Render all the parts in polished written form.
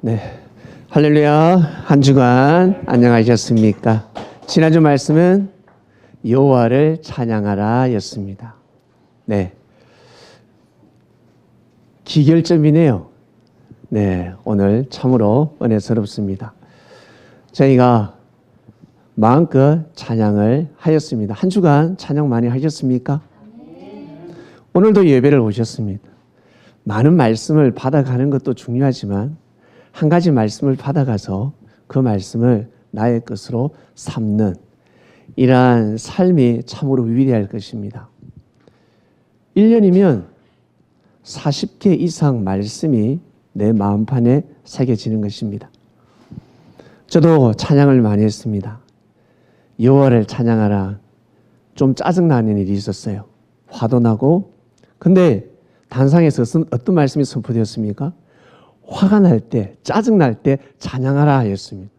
네, 할렐루야. 한 주간 안녕하셨습니까? 지난주 말씀은 여호와를 찬양하라 였습니다. 네, 기결점이네요. 네, 오늘 참으로 은혜스럽습니다. 저희가 마음껏 찬양을 하였습니다. 한 주간 찬양 많이 하셨습니까? 오늘도 예배를 오셨습니다. 많은 말씀을 받아가는 것도 중요하지만 한 가지 말씀을 받아가서 그 말씀을 나의 것으로 삼는 이러한 삶이 참으로 위대할 것입니다. 1년이면 40개 이상 말씀이 내 마음판에 새겨지는 것입니다. 저도 찬양을 많이 했습니다. 여호와를 찬양하라. 좀 짜증나는 일이 있었어요. 화도 나고. 근데 단상에서 어떤 말씀이 선포되었습니까? 화가 날 때, 짜증날 때 찬양하라 하였습니다.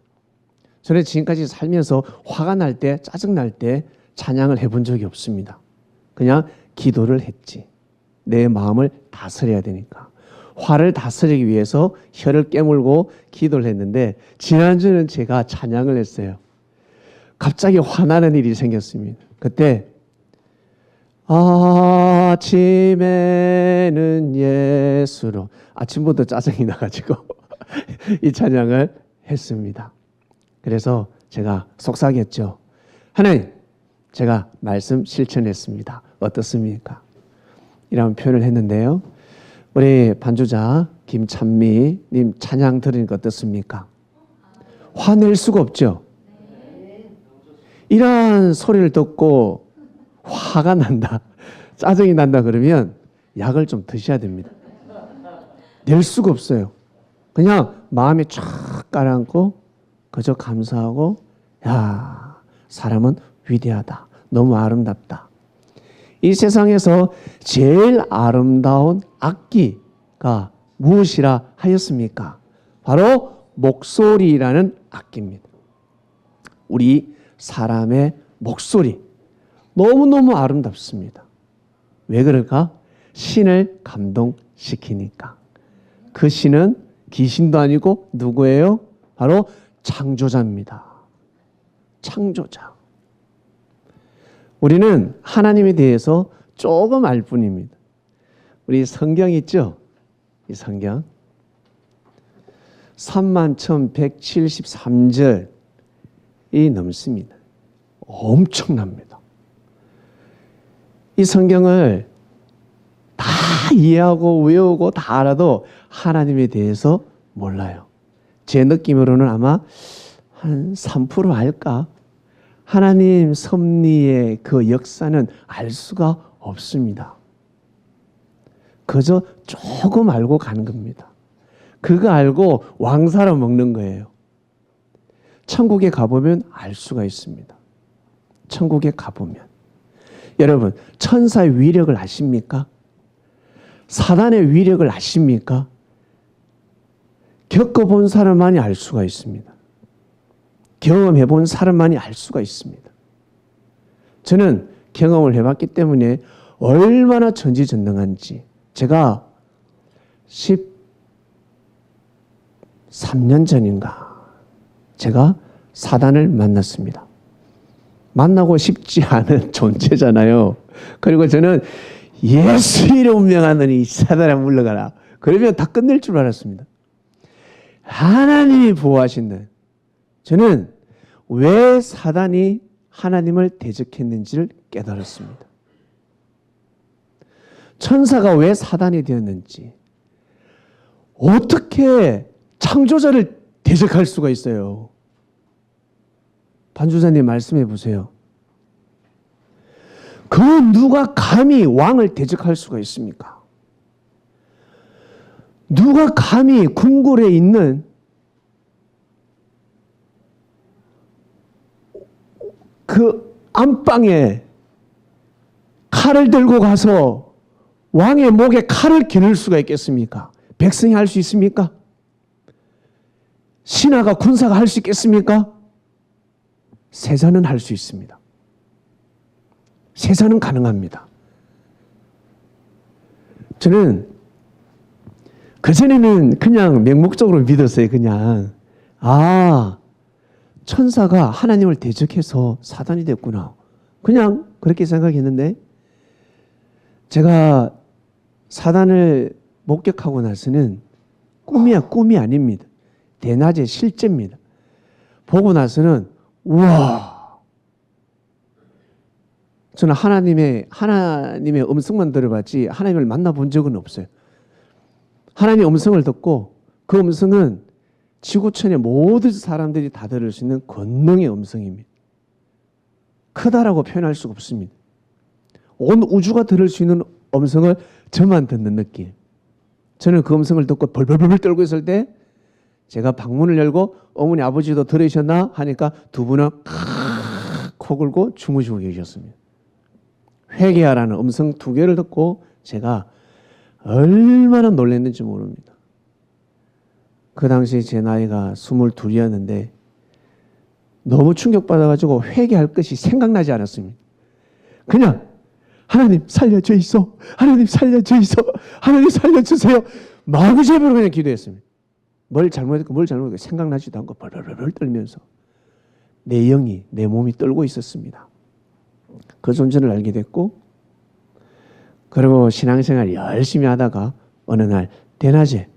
저는 지금까지 살면서 화가 날 때, 짜증날 때 찬양을 해본 적이 없습니다. 그냥 기도를 했지. 내 마음을 다스려야 되니까. 화를 다스리기 위해서 혀를 깨물고 기도를 했는데 지난주는 제가 찬양을 했어요. 갑자기 화나는 일이 생겼습니다. 그때 아침에는 예수로, 아침부터 짜증이 나가지고 이 찬양을 했습니다. 그래서 제가 속삭였죠. 하나님, 제가 말씀 실천했습니다. 어떻습니까? 이런 표현을 했는데요. 우리 반주자 김찬미님 찬양 들으니까 어떻습니까? 화낼 수가 없죠. 이러한 소리를 듣고 화가 난다, 짜증이 난다 그러면 약을 좀 드셔야 됩니다. 낼 수가 없어요. 그냥 마음에 쫙 깔아앉고 그저 감사하고, 야, 사람은 위대하다. 너무 아름답다. 이 세상에서 제일 아름다운 악기가 무엇이라 하였습니까? 바로 목소리라는 악기입니다. 우리 사람의 목소리 너무너무 아름답습니다. 왜 그럴까? 신을 감동시키니까. 그 신은 귀신도 아니고 누구예요? 바로 창조자입니다. 창조자. 우리는 하나님에 대해서 조금 알 뿐입니다. 우리 성경 있죠? 이 성경 31,173절이 넘습니다. 엄청납니다. 이 성경을 다 이해하고 외우고 다 알아도 하나님에 대해서 몰라요. 제 느낌으로는 아마 한 3% 알까? 하나님 섭리의 그 역사는 알 수가 없습니다. 그저 조금 알고 가는 겁니다. 그거 알고 왕사로 먹는 거예요. 천국에 가보면 알 수가 있습니다. 천국에 가보면. 여러분, 천사의 위력을 아십니까? 사단의 위력을 아십니까? 겪어본 사람만이 알 수가 있습니다. 경험해본 사람만이 알 수가 있습니다. 저는 경험을 해봤기 때문에 얼마나 전지전능한지. 제가 13년 전인가 제가 사단을 만났습니다. 만나고 싶지 않은 존재잖아요. 그리고 저는 예수 이름 명하느니 사단아 물러가라. 그러면 다 끝낼 줄 알았습니다. 하나님이 보호하신다. 저는 왜 사단이 하나님을 대적했는지를 깨달았습니다. 천사가 왜 사단이 되었는지, 어떻게 창조자를 대적할 수가 있어요? 반주자님 말씀해 보세요. 그 누가 감히 왕을 대적할 수가 있습니까? 누가 감히 궁궐에 있는 그 안방에 칼을 들고 가서 왕의 목에 칼을 겨눌 수가 있겠습니까? 백성이 할 수 있습니까? 신하가 군사가 할 수 있겠습니까? 세자는 할 수 있습니다. 세자는 가능합니다. 저는 그전에는 그냥 맹목적으로 믿었어요. 그냥 천사가 하나님을 대적해서 사단이 됐구나. 그냥 그렇게 생각했는데 제가 사단을 목격하고 나서는 꿈이 아닙니다. 대낮에 실제입니다. 보고 나서는 우와, 저는 하나님의 음성만 들어봤지 하나님을 만나본 적은 없어요. 하나님의 음성을 듣고 그 음성은 지구촌의 모든 사람들이 다 들을 수 있는 권능의 음성입니다. 크다라고 표현할 수가 없습니다. 온 우주가 들을 수 있는 음성을 저만 듣는 느낌. 저는 그 음성을 듣고 벌벌벌 떨고 있을 때 제가 방문을 열고 어머니 아버지도 들으셨나 하니까 두 분은 코 골고 주무시고 계셨습니다. 회개하라는 음성 두 개를 듣고 제가 얼마나 놀랐는지 모릅니다. 그 당시 제 나이가 22이었는데 너무 충격받아가지고 회개할 것이 생각나지 않았습니다. 그냥 하나님 살려줘 있어, 하나님 살려줘 있어, 하나님 살려주세요. 마구잡이로 그냥 기도했습니다. 뭘 잘못했고 생각나지도 않고 벌벌벌 떨면서 내 영이, 내 몸이 떨고 있었습니다. 그 존재를 알게 됐고, 그리고 신앙생활 열심히 하다가 어느 날 대낮에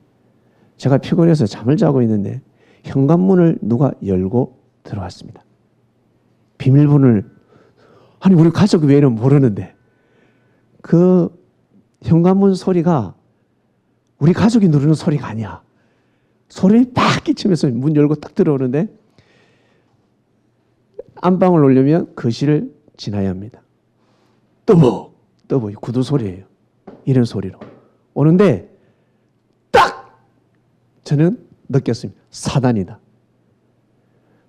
제가 피곤해서 잠을 자고 있는데 현관문을 누가 열고 들어왔습니다. 비밀번호를, 아니 우리 가족 외에는 모르는데 그 현관문 소리가 우리 가족이 누르는 소리가 아니야. 소리를 팍 끼치면서 문 열고 딱 들어오는데 안방을 오려면 거실을 지나야 합니다. 떠보 구두 소리예요. 이런 소리로 오는데 딱 저는 느꼈습니다. 사단이다.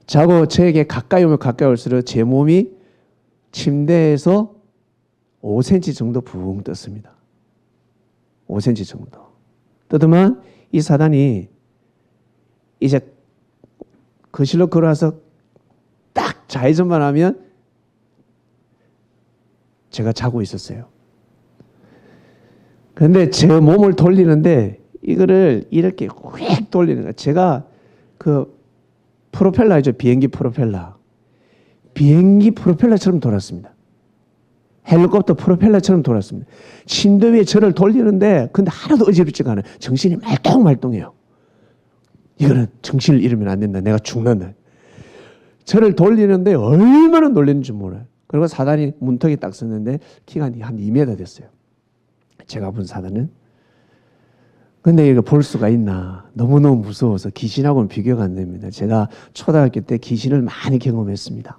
자고 저에게 가까이 오면 가까이 올수록 제 몸이 침대에서 5cm 정도 붕 떴습니다. 5cm 정도. 떴더만 이 사단이 이제 거실로 걸어와서 딱 좌회전만 하면 제가 자고 있었어요. 그런데 제 몸을 돌리는데 이거를 이렇게 휙 돌리는 거예요. 제가 그 프로펠러 있죠. 비행기 프로펠러처럼 돌았습니다. 헬리콥터 프로펠러처럼 돌았습니다. 침대 위에 저를 돌리는데 근데 하나도 어지럽지가 않아요. 정신이 말똥말똥해요. 이거는 정신을 잃으면 안 된다. 내가 죽는다. 저를 돌리는데 얼마나 놀랐는지 몰라요. 그리고 사단이 문턱에 딱 섰는데 키가 한 2m 됐어요. 제가 본 사단은. 근데 이거 볼 수가 있나. 너무너무 무서워서 귀신하고는 비교가 안 됩니다. 제가 초등학교 때 귀신을 많이 경험했습니다.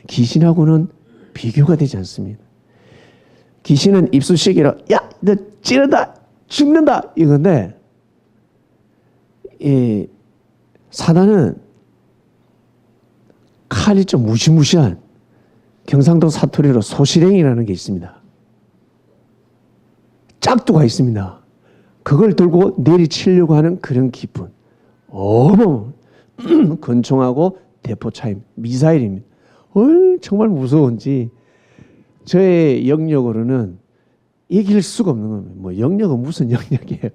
귀신하고는 비교가 되지 않습니다. 귀신은 입쑤시개로 야, 너 찌른다, 죽는다 이건데 이 사단은 칼이 좀 무시무시한 경상도 사투리로 소시랭이라는 게 있습니다. 짝두가 있습니다. 그걸 들고 내리치려고 하는 그런 기분. 어머, 권총하고 대포차임, 미사일입니다. 정말 무서운지 저의 영역으로는 이길 수가 없는 겁니다. 뭐 영역은 무슨 영역이에요.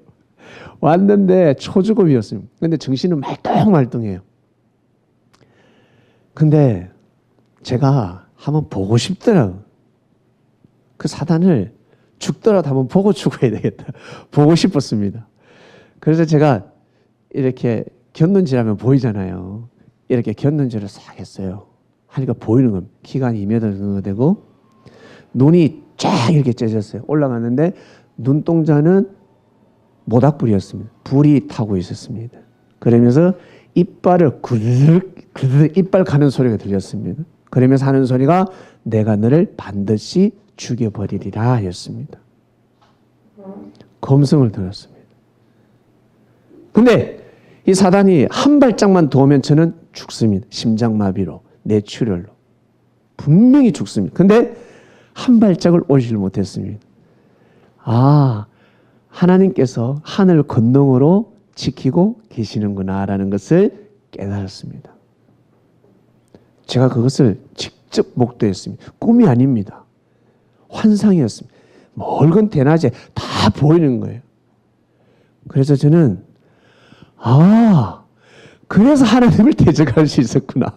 왔는데 초주급이었습니다. 근데 정신은 말똥말똥해요. 근데 제가 한번 보고 싶더라고요. 그 사단을 죽더라도 한번 보고 죽어야 되겠다. 보고 싶었습니다. 그래서 제가 이렇게 곁눈질하면 보이잖아요. 이렇게 곁눈질을 싹 했어요. 하니까 보이는 겁니다. 키가 한 2m 정도 되고 눈이 쫙 이렇게 째졌어요. 올라갔는데 눈동자는 모닥불이었습니다. 불이 타고 있었습니다. 그러면서 이빨을 그르륵 이빨 가는 소리가 들렸습니다. 그러면서 하는 소리가 내가 너를 반드시 죽여버리리라 였습니다. 검성을 들었습니다. 근데 이 사단이 한 발짝만 더 오면 저는 죽습니다. 심장마비로, 뇌출혈로. 분명히 죽습니다. 근데 한 발짝을 오질 못했습니다. 하나님께서 하늘 권능으로 지키고 계시는구나라는 것을 깨달았습니다. 제가 그것을 직접 목도했습니다. 꿈이 아닙니다. 환상이었습니다. 멀건 대낮에 다 보이는 거예요. 그래서 저는 그래서 하나님을 대적할 수 있었구나.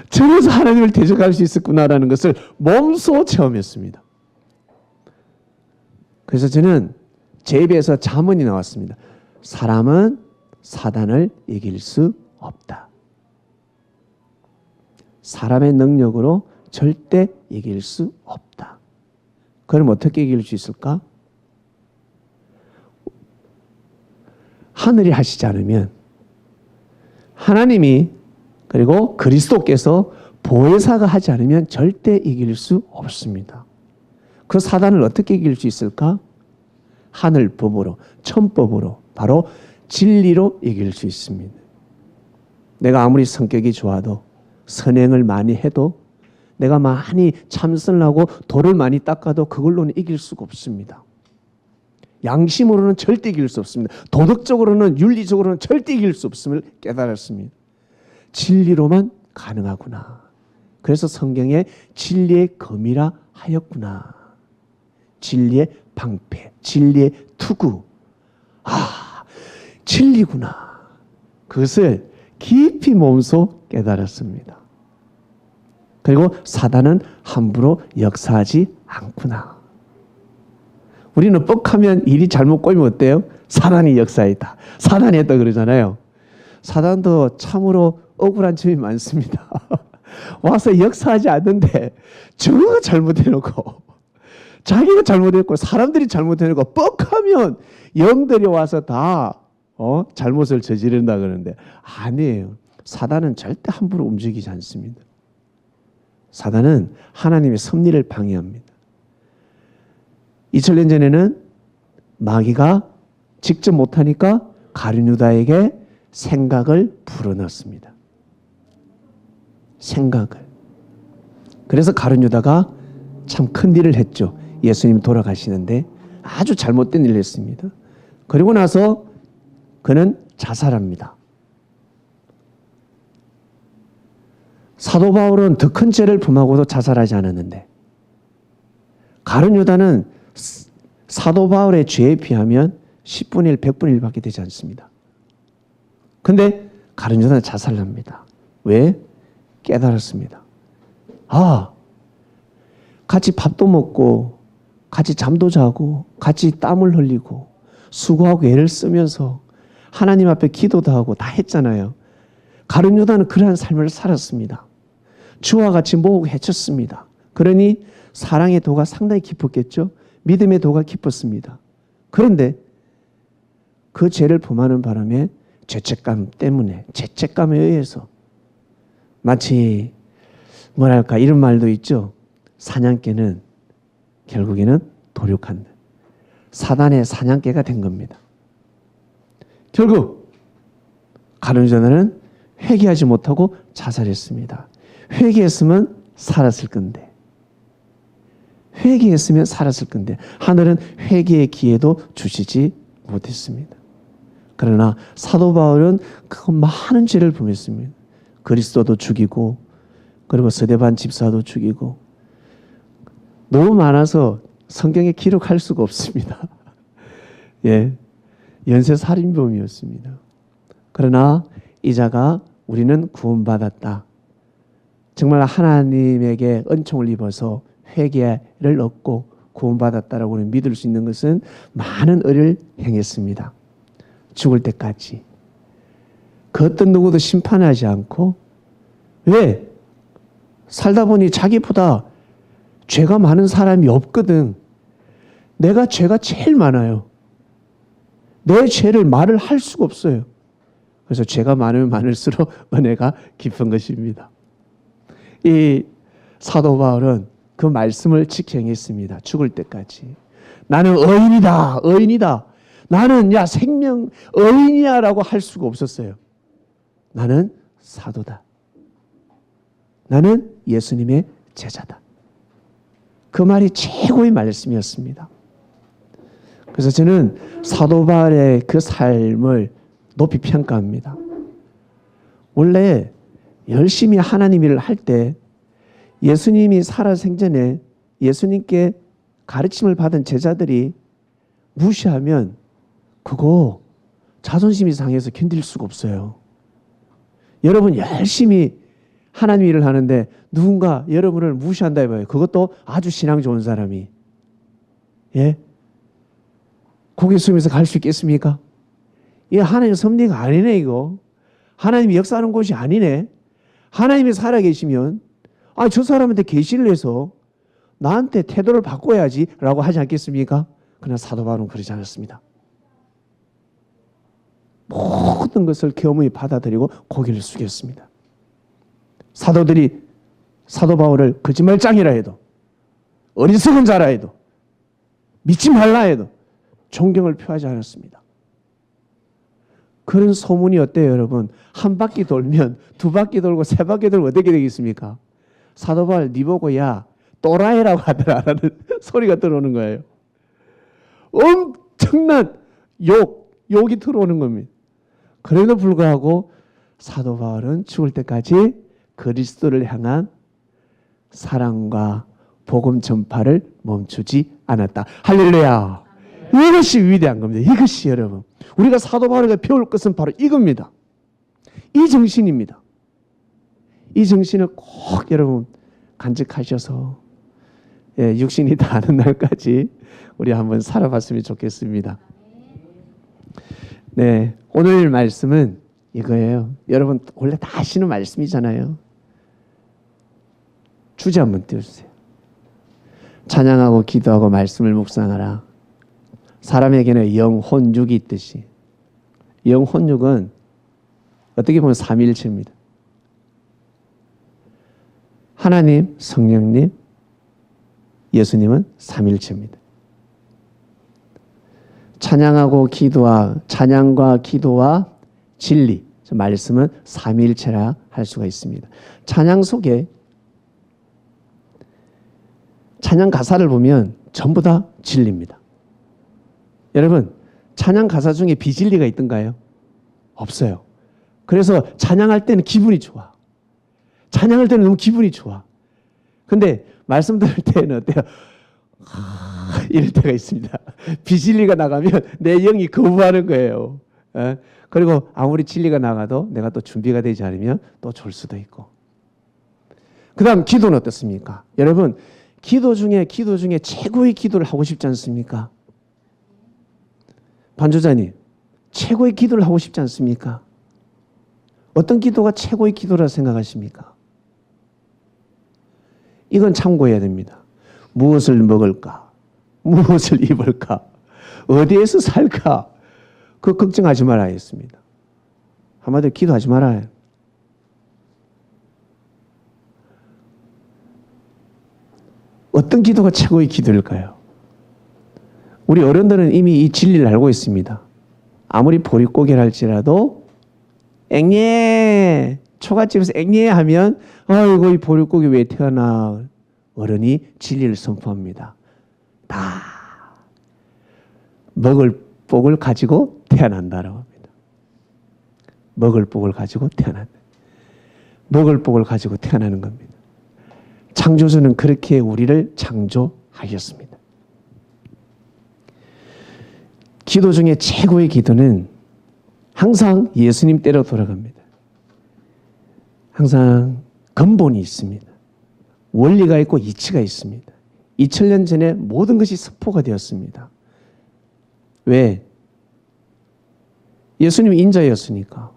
저래서 하나님을 대적할 수 있었구나라는 것을 몸소 체험했습니다. 그래서 저는 제 입에서 잠언이 나왔습니다. 사람은 사단을 이길 수 없다. 사람의 능력으로 절대 이길 수 없다. 그럼 어떻게 이길 수 있을까? 하늘이 하시지 않으면, 하나님이 그리고 그리스도께서 보혜사가 하지 않으면 절대 이길 수 없습니다. 그 사단을 어떻게 이길 수 있을까? 하늘 법으로, 천법으로, 바로 진리로 이길 수 있습니다. 내가 아무리 성격이 좋아도, 선행을 많이 해도, 내가 많이 참선을 하고 돌을 많이 닦아도 그걸로는 이길 수가 없습니다. 양심으로는 절대 이길 수 없습니다. 도덕적으로는, 윤리적으로는 절대 이길 수 없음을 깨달았습니다. 진리로만 가능하구나. 그래서 성경에 진리의 검이라 하였구나. 진리의 방패, 진리의 투구. 진리구나. 그것을 깊이 몸소 깨달았습니다. 그리고 사단은 함부로 역사하지 않구나. 우리는 뻑하면 일이 잘못 꼬이면 어때요? 사단이 역사했다. 사단이 했다 그러잖아요. 사단도 참으로 억울한 점이 많습니다. 와서 역사하지 않는데 저가 잘못해놓고, 자기가 잘못했고 사람들이 잘못해놓고, 뻑하면 영들이 와서 다 잘못을 저지른다 그러는데 아니에요. 사단은 절대 함부로 움직이지 않습니다. 사단은 하나님의 섭리를 방해합니다. 2000년 전에는 마귀가 직접 못하니까 가룟유다에게 생각을 불어넣습니다. 생각을. 그래서 가룟유다가 참 큰 일을 했죠. 예수님 돌아가시는데 아주 잘못된 일을 했습니다. 그리고 나서 그는 자살합니다. 사도 바울은 더 큰 죄를 범하고도 자살하지 않았는데, 가룟유다는 사도 바울의 죄에 비하면 10분의 1, 100분의 1밖에 되지 않습니다. 근데 가룟유다는 자살합니다. 왜? 깨달았습니다. 같이 밥도 먹고, 같이 잠도 자고, 같이 땀을 흘리고, 수고하고 애를 쓰면서 하나님 앞에 기도도 하고 다 했잖아요. 가룟유다는 그러한 삶을 살았습니다. 주와 같이 모으고 헤쳤습니다. 그러니 사랑의 도가 상당히 깊었겠죠. 믿음의 도가 깊었습니다. 그런데 그 죄를 범하는 바람에 죄책감 때문에, 죄책감에 의해서, 마치 뭐랄까 이런 말도 있죠. 사냥개는 결국에는 도륙한다. 사단의 사냥개가 된 겁니다. 결국 가룟유다는 회개하지 못하고 자살했습니다. 회개했으면 살았을 건데, 회개했으면 살았을 건데 하늘은 회개의 기회도 주시지 못했습니다. 그러나 사도 바울은 그 많은 죄를 범했습니다. 그리스도도 죽이고, 그리고 스데반 집사도 죽이고, 너무 많아서 성경에 기록할 수가 없습니다. 연쇄살인범이었습니다. 그러나 이 자가 우리는 구원받았다, 정말 하나님에게 은총을 입어서 회개를 얻고 구원받았다라고 우리는 믿을 수 있는 것은 많은 의를 행했습니다. 죽을 때까지 그 어떤 누구도 심판하지 않고. 왜? 살다 보니 자기보다 죄가 많은 사람이 없거든. 내가 죄가 제일 많아요. 내 죄를 말을 할 수가 없어요. 그래서 죄가 많으면 많을수록 은혜가 깊은 것입니다. 이 사도 바울은 그 말씀을 지켜 행했습니다. 죽을 때까지. 나는 의인이다, 의인이다. 나는 생명 의인이야 라고 할 수가 없었어요. 나는 사도다. 나는 예수님의 제자다. 그 말이 최고의 말씀이었습니다. 그래서 저는 사도 바울의 그 삶을 높이 평가합니다. 원래 열심히 하나님 일을 할 때 예수님이 살아생전에 예수님께 가르침을 받은 제자들이 무시하면 그거 자존심이 상해서 견딜 수가 없어요. 여러분 열심히 하나님 일을 하는데 누군가 여러분을 무시한다 해봐요. 그것도 아주 신앙 좋은 사람이. 예? 고개 숙이면서 갈 수 있겠습니까? 이게 하나님의 섭리가 아니네 이거. 하나님이 역사하는 곳이 아니네. 하나님이 살아계시면 저 사람한테 계시를 해서 나한테 태도를 바꿔야지 라고 하지 않겠습니까? 그러나 사도 바울은 그러지 않았습니다. 모든 것을 겸허히 받아들이고 고개를 숙였습니다. 사도들이 사도 바울을 거짓말장이라 해도 어리석은 자라 해도 믿지 말라 해도 존경을 표하지 않았습니다. 그런 소문이 어때요 여러분? 한 바퀴 돌면 두 바퀴 돌고 세 바퀴 돌고 어떻게 되겠습니까? 사도 바울 니 보고 야 또라이라고 하더라라는 소리가 들어오는 거예요. 엄청난 욕이 들어오는 겁니다. 그래도 불구하고 사도 바울은 죽을 때까지 그리스도를 향한 사랑과 복음 전파를 멈추지 않았다. 할렐루야. 이것이 위대한 겁니다. 이것이 여러분 우리가 사도 바울에게 배울 것은 바로 이겁니다. 이 정신입니다. 이 정신을 꼭 여러분 간직하셔서 육신이 다하는 날까지 우리 한번 살아봤으면 좋겠습니다. 네, 오늘 말씀은 이거예요. 여러분 원래 다 아시는 말씀이잖아요. 주제 한번 띄워주세요. 찬양하고 기도하고 말씀을 묵상하라. 사람에게는 영혼육이 있듯이 영혼육은 어떻게 보면 삼위일체입니다. 하나님, 성령님, 예수님은 삼위일체입니다. 찬양과 기도와 진리, 말씀은 삼위일체라 할 수가 있습니다. 찬양 속에 찬양 가사를 보면 전부 다 진리입니다. 여러분 찬양 가사 중에 비진리가 있던가요? 없어요. 그래서 찬양할 때는 기분이 좋아. 찬양할 때는 너무 기분이 좋아. 근데 말씀 들을 때는 어때요? 이럴 때가 있습니다. 비진리가 나가면 내 영이 거부하는 거예요. 그리고 아무리 진리가 나가도 내가 또 준비가 되지 않으면 또 졸 수도 있고. 그 다음 기도는 어떻습니까? 여러분 기도 중에 최고의 기도를 하고 싶지 않습니까? 반주자님 최고의 기도를 하고 싶지 않습니까? 어떤 기도가 최고의 기도라 생각하십니까? 이건 참고해야 됩니다. 무엇을 먹을까? 무엇을 입을까? 어디에서 살까? 그거 걱정하지 말아야 했습니다. 한마디로 기도하지 말아요. 어떤 기도가 최고의 기도일까요? 우리 어른들은 이미 이 진리를 알고 있습니다. 아무리 보릿고개를 할지라도 앵예 초가집에서 앵예 하면 아이고 이 보릿고개 왜 태어나. 어른이 진리를 선포합니다. 다 먹을 복을 가지고 태어난다라고 합니다. 먹을 복을 가지고 태어난다. 먹을 복을 가지고 태어나는 겁니다. 창조주는 그렇게 우리를 창조하셨습니다. 기도 중에 최고의 기도는 항상 예수님 때로 돌아갑니다. 항상 근본이 있습니다. 원리가 있고 이치가 있습니다. 2000년 전에 모든 것이 선포가 되었습니다. 왜? 예수님이 인자였으니까.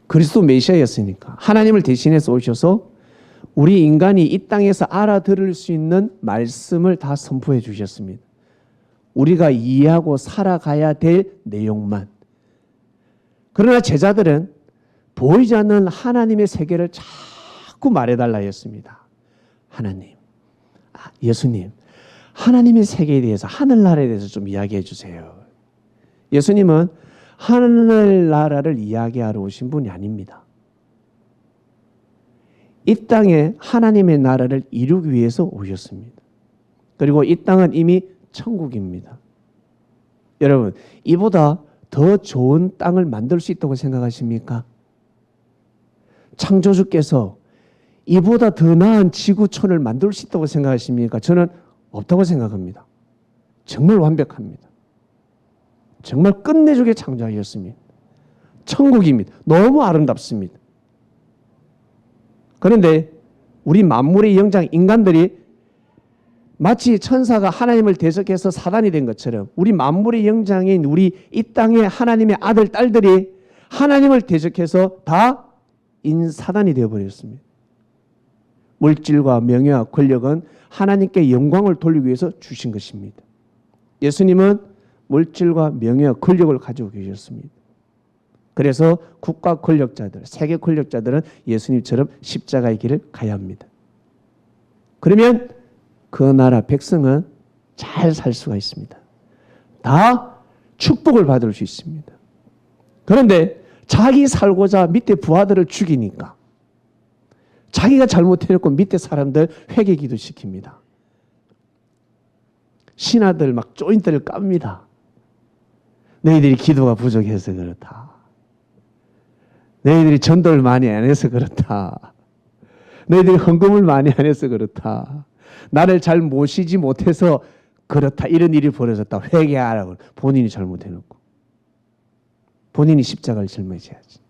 그리스도 메시아였으니까. 하나님을 대신해서 오셔서 우리 인간이 이 땅에서 알아들을 수 있는 말씀을 다 선포해 주셨습니다. 우리가 이해하고 살아가야 될 내용만. 그러나 제자들은 보이지 않는 하나님의 세계를 자꾸 말해달라 했습니다. 하나님, 예수님, 하나님의 세계에 대해서 하늘나라에 대해서 좀 이야기해 주세요. 예수님은 하늘나라를 이야기하러 오신 분이 아닙니다. 이 땅에 하나님의 나라를 이루기 위해서 오셨습니다. 그리고 이 땅은 이미 천국입니다. 여러분, 이보다 더 좋은 땅을 만들 수 있다고 생각하십니까? 창조주께서 이보다 더 나은 지구촌을 만들 수 있다고 생각하십니까? 저는 없다고 생각합니다. 정말 완벽합니다. 정말 끝내주게 창조하셨습니다. 천국입니다. 너무 아름답습니다. 그런데 우리 만물의 영장 인간들이 마치 천사가 하나님을 대적해서 사단이 된 것처럼 우리 만물의 영장인 우리 이 땅의 하나님의 아들, 딸들이 하나님을 대적해서 다 인사단이 되어버렸습니다. 물질과 명예와 권력은 하나님께 영광을 돌리기 위해서 주신 것입니다. 예수님은 물질과 명예와 권력을 가지고 계셨습니다. 그래서 국가 권력자들, 세계 권력자들은 예수님처럼 십자가의 길을 가야 합니다. 그러면 그 나라 백성은 잘 살 수가 있습니다. 다 축복을 받을 수 있습니다. 그런데 자기 살고자 밑에 부하들을 죽이니까 자기가 잘못해놓고 밑에 사람들 회개기도 시킵니다. 신하들 막 조인트를 깝니다. 너희들이 기도가 부족해서 그렇다. 너희들이 전도를 많이 안 해서 그렇다. 너희들이 헌금을 많이 안 해서 그렇다. 나를 잘 모시지 못해서 그렇다. 이런 일이 벌어졌다. 회개하라고. 본인이 잘못해놓고. 본인이 십자가를 짊어져야지.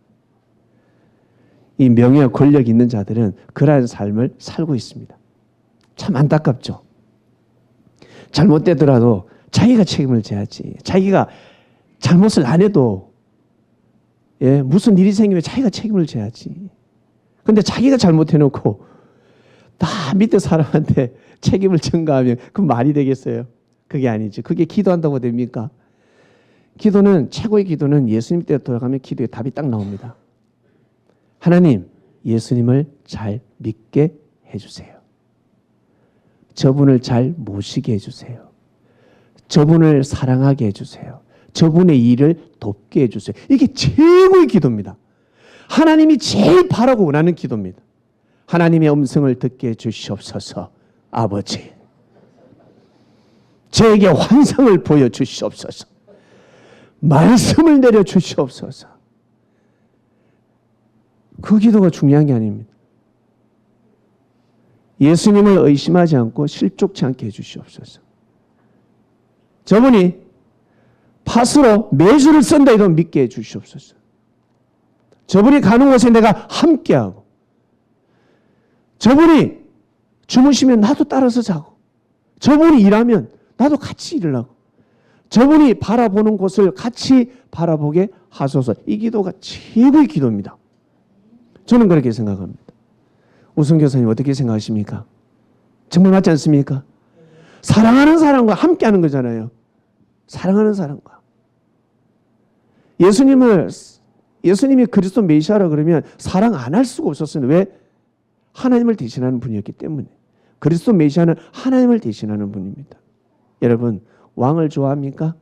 이 명예와 권력이 있는 자들은 그러한 삶을 살고 있습니다. 참 안타깝죠. 잘못되더라도 자기가 책임을 져야지. 자기가 잘못을 안 해도 무슨 일이 생기면 자기가 책임을 져야지. 근데 자기가 잘못해놓고 다 밑에 사람한테 책임을 전가하면 그 말이 되겠어요? 그게 아니죠. 그게 기도한다고 됩니까? 기도는, 최고의 기도는 예수님 때 돌아가면 기도의 답이 딱 나옵니다. 하나님, 예수님을 잘 믿게 해주세요. 저분을 잘 모시게 해주세요. 저분을 사랑하게 해주세요. 저분의 일을 돕게 해주세요. 이게 최고의 기도입니다. 하나님이 제일 바라고 원하는 기도입니다. 하나님의 음성을 듣게 해주시옵소서. 아버지, 저에게 환상을 보여주시옵소서. 말씀을 내려주시옵소서. 그 기도가 중요한 게 아닙니다. 예수님을 의심하지 않고 실족치 않게 해주시옵소서. 저분이 팥으로 매주를 썬다 해도 믿게 해주시옵소서. 저분이 가는 곳에 내가 함께하고, 저분이 주무시면 나도 따라서 자고, 저분이 일하면 나도 같이 일을 하고, 저분이 바라보는 곳을 같이 바라보게 하소서. 이 기도가 최고의 기도입니다. 저는 그렇게 생각합니다. 우성 교사님 어떻게 생각하십니까? 정말 맞지 않습니까? 사랑하는 사람과 함께하는 거잖아요. 사랑하는 사람과. 예수님이 그리스도 메시아라 그러면 사랑 안 할 수가 없었어요. 왜? 하나님을 대신하는 분이었기 때문에. 그리스도 메시아는 하나님을 대신하는 분입니다. 여러분, 왕을 좋아합니까?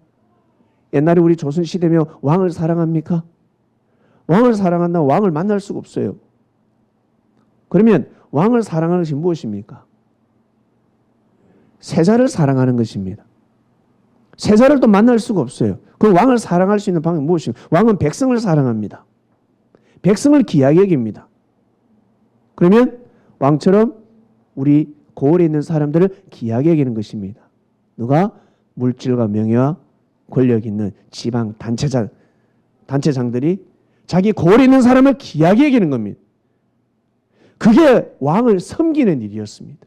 옛날에 우리 조선시대면 왕을 사랑합니까? 왕을 사랑한다면 왕을 만날 수가 없어요. 그러면 왕을 사랑하는 것이 무엇입니까? 세자를 사랑하는 것입니다. 세자를 또 만날 수가 없어요. 그 왕을 사랑할 수 있는 방법이 무엇입니까? 왕은 백성을 사랑합니다. 백성을 귀하게 여깁니다. 그러면 왕처럼 우리 고을에 있는 사람들을 귀하게 여기는 것입니다. 누가? 물질과 명예와 권력이 있는 지방 단체장들이 자기 고을에 있는 사람을 귀하게 여기는 겁니다. 그게 왕을 섬기는 일이었습니다.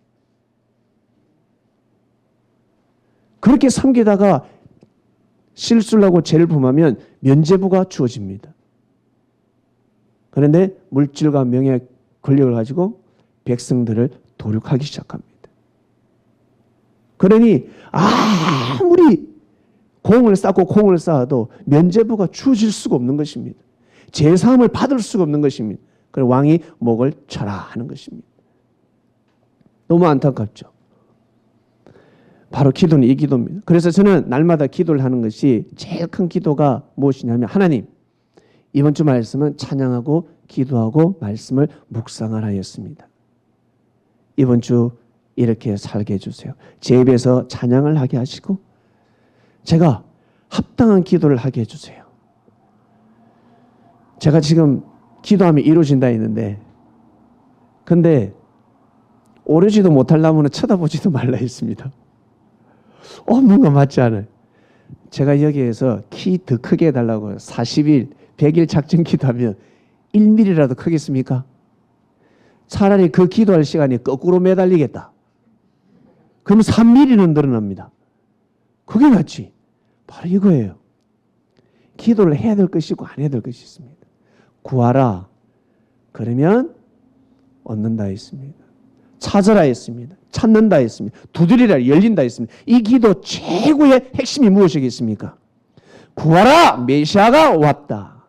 그렇게 섬기다가 실수를 하고 죄를 범하면 면죄부가 주어집니다. 그런데 물질과 명예, 권력을 가지고 백성들을 도륙하기 시작합니다. 그러니 아무리 공을 쌓고 공을 쌓아도 면죄부가 주어질 수가 없는 것입니다. 제사함을 받을 수가 없는 것입니다. 그래서 왕이 목을 쳐라 하는 것입니다. 너무 안타깝죠. 바로 기도는 이 기도입니다. 그래서 저는 날마다 기도를 하는 것이 제일 큰 기도가 무엇이냐면, 하나님, 이번 주 말씀은 찬양하고 기도하고 말씀을 묵상하라 하였습니다. 이번 주 이렇게 살게 해주세요. 제 입에서 찬양을 하게 하시고 제가 합당한 기도를 하게 해주세요. 제가 지금 기도하면 이루어진다 했는데, 근데 오르지도 못하려면 쳐다보지도 말라 했습니다. 뭔가 맞지 않아요. 제가 여기에서 키 더 크게 해달라고 40일, 100일 작정 기도하면 1mm라도 크겠습니까? 차라리 그 기도할 시간이 거꾸로 매달리겠다. 그럼 3mm는 늘어납니다. 그게 낫지. 바로 이거예요. 기도를 해야 될 것이 있고 안 해야 될 것이 있습니다. 구하라. 그러면 얻는다 했습니다. 찾으라 했습니다. 찾는다 했습니다. 두드리라 열린다 했습니다. 이 기도 최고의 핵심이 무엇이겠습니까? 구하라. 메시아가 왔다.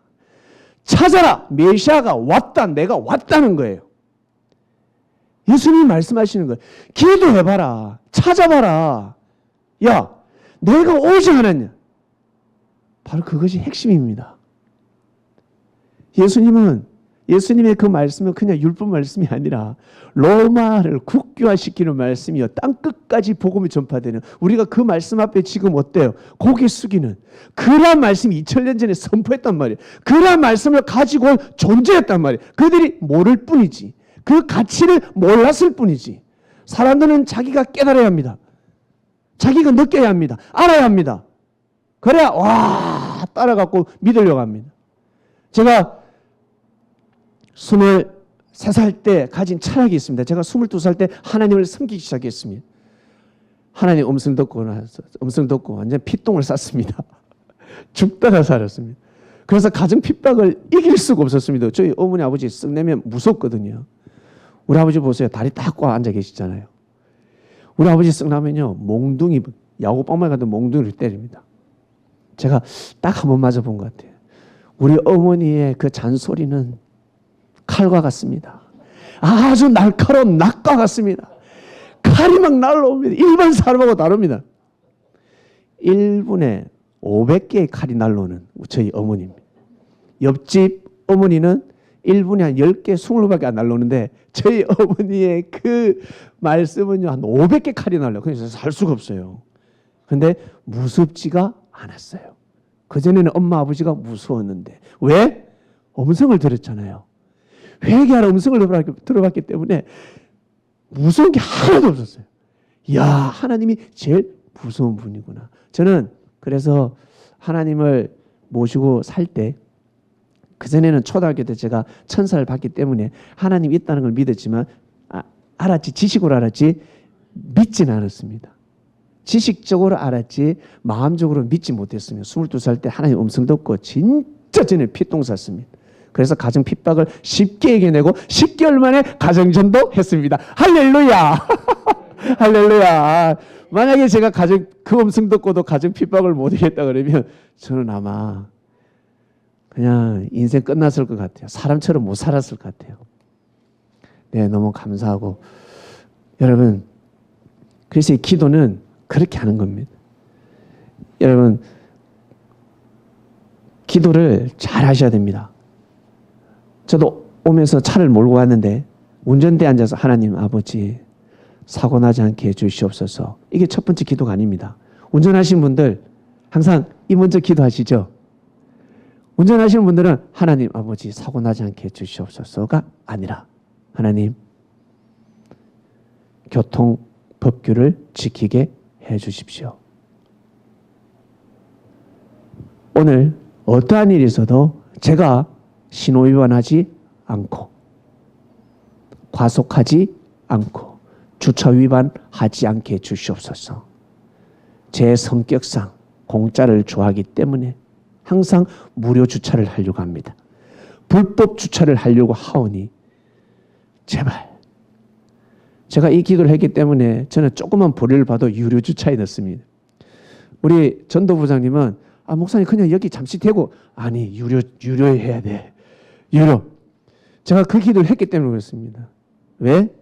찾아라. 메시아가 왔다. 내가 왔다는 거예요. 예수님이 말씀하시는 거예요. 기도해봐라. 찾아봐라. 야, 내가 오지 않았냐? 바로 그것이 핵심입니다. 예수님의 그 말씀은 그냥 율법 말씀이 아니라 로마를 국교화시키는 말씀이요. 땅끝까지 복음이 전파되는, 우리가 그 말씀 앞에 지금 어때요? 고개 숙이는 그러한 말씀이 2000년 전에 선포했단 말이에요. 그러한 말씀을 가지고 존재했단 말이에요. 그들이 모를 뿐이지, 그 가치를 몰랐을 뿐이지. 사람들은 자기가 깨달아야 합니다. 자기가 느껴야 합니다. 알아야 합니다. 그래야 와 따라갖고 믿으려고 합니다. 제가 23살 때 가진 철학이 있습니다. 제가 22살 때 하나님을 섬기기 시작했습니다. 하나님 음성 듣고 완전 피똥을 쌌습니다. 죽다가 살았습니다. 그래서 가정 핍박을 이길 수가 없었습니다. 저희 어머니 아버지 썩내면 무섭거든요. 우리 아버지 보세요. 다리 딱 꽉 앉아 계시잖아요. 우리 아버지 썩나면요, 몽둥이, 야구방망이 같은 몽둥이를 때립니다. 제가 딱 한 번 맞아본 것 같아요. 우리 어머니의 그 잔소리는 칼과 같습니다. 아주 날카로운 낙과 같습니다. 칼이 막 날라옵니다. 일반 사람하고 다릅니다. 1분에 500개의 칼이 날라오는 저희 어머니입니다. 옆집 어머니는 1분에 한 10개, 20개밖에 안 날라오는데 저희 어머니의 그 말씀은요, 한 500개 칼이 날라요. 그래서 살 수가 없어요. 그런데 무섭지가 않았어요. 그전에는 엄마 아버지가 무서웠는데. 왜? 음성을 들었잖아요. 회개하라 음성을 들어봤기 때문에 무서운 게 하나도 없었어요. 이야, 하나님이 제일 무서운 분이구나. 저는 그래서 하나님을 모시고 살 때, 그전에는 초등학교 때 제가 천사를 봤기 때문에 하나님이 있다는 걸 믿었지만 알았지, 지식으로 알았지 믿지는 않았습니다. 지식적으로 알았지 마음적으로 믿지 못했습니다. 22살 때 하나님 음성 듣고 진짜 전에 피똥 쌌습니다. 그래서 가정 핍박을 쉽게 이겨내고 10개월 만에 가정전도 했습니다. 할렐루야. 할렐루야. 만약에 제가 그 음성 듣고도 가정 핍박을 못 이겼다 그러면 저는 아마 그냥 인생 끝났을 것 같아요. 사람처럼 못 살았을 것 같아요. 네, 너무 감사하고. 여러분, 그래서 이 기도는 그렇게 하는 겁니다. 여러분, 기도를 잘 하셔야 됩니다. 저도 오면서 차를 몰고 왔는데 운전대에 앉아서 하나님 아버지 사고 나지 않게 해주시옵소서. 이게 첫 번째 기도가 아닙니다. 운전하시는 분들 항상 이 먼저 기도하시죠. 운전하시는 분들은 하나님 아버지 사고 나지 않게 해주시옵소서가 아니라 하나님 교통 법규를 지키게 해주십시오. 오늘 어떠한 일이 있어도 제가 신호 위반하지 않고 과속하지 않고 주차 위반하지 않게 해주시옵소서. 제 성격상 공짜를 좋아하기 때문에 항상 무료 주차를 하려고 합니다. 불법 주차를 하려고 하오니 제발. 제가 이 기도를 했기 때문에 저는 조그만 벌을 봐도 유료 주차에 넣습니다. 우리 전도부장님은 목사님 그냥 여기 잠시 대고, 아니 유료에 해야 돼. 유료. 제가 그 기도를 했기 때문에 그렇습니다. 왜?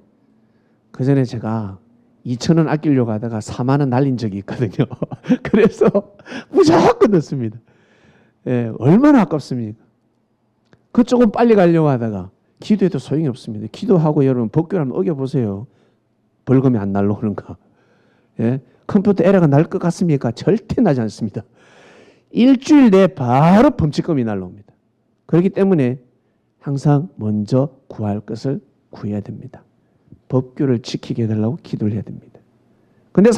그 전에 제가 2,000원 아끼려고 하다가 4만 원 날린 적이 있거든요. 그래서 무조건 넣습니다. 예, 얼마나 아깝습니까? 그 조금 빨리 가려고 하다가 기도해도 소용이 없습니다. 기도하고 여러분 법규를 한번 어겨보세요. 벌금이 안 날라오는가. 예? 컴퓨터 에러가 날 것 같습니까? 절대 나지 않습니다. 일주일 내에 바로 범칙금이 날라옵니다. 그렇기 때문에 항상 먼저 구할 것을 구해야 됩니다. 법규를 지키게 해달라고 기도를 해야 됩니다. 근데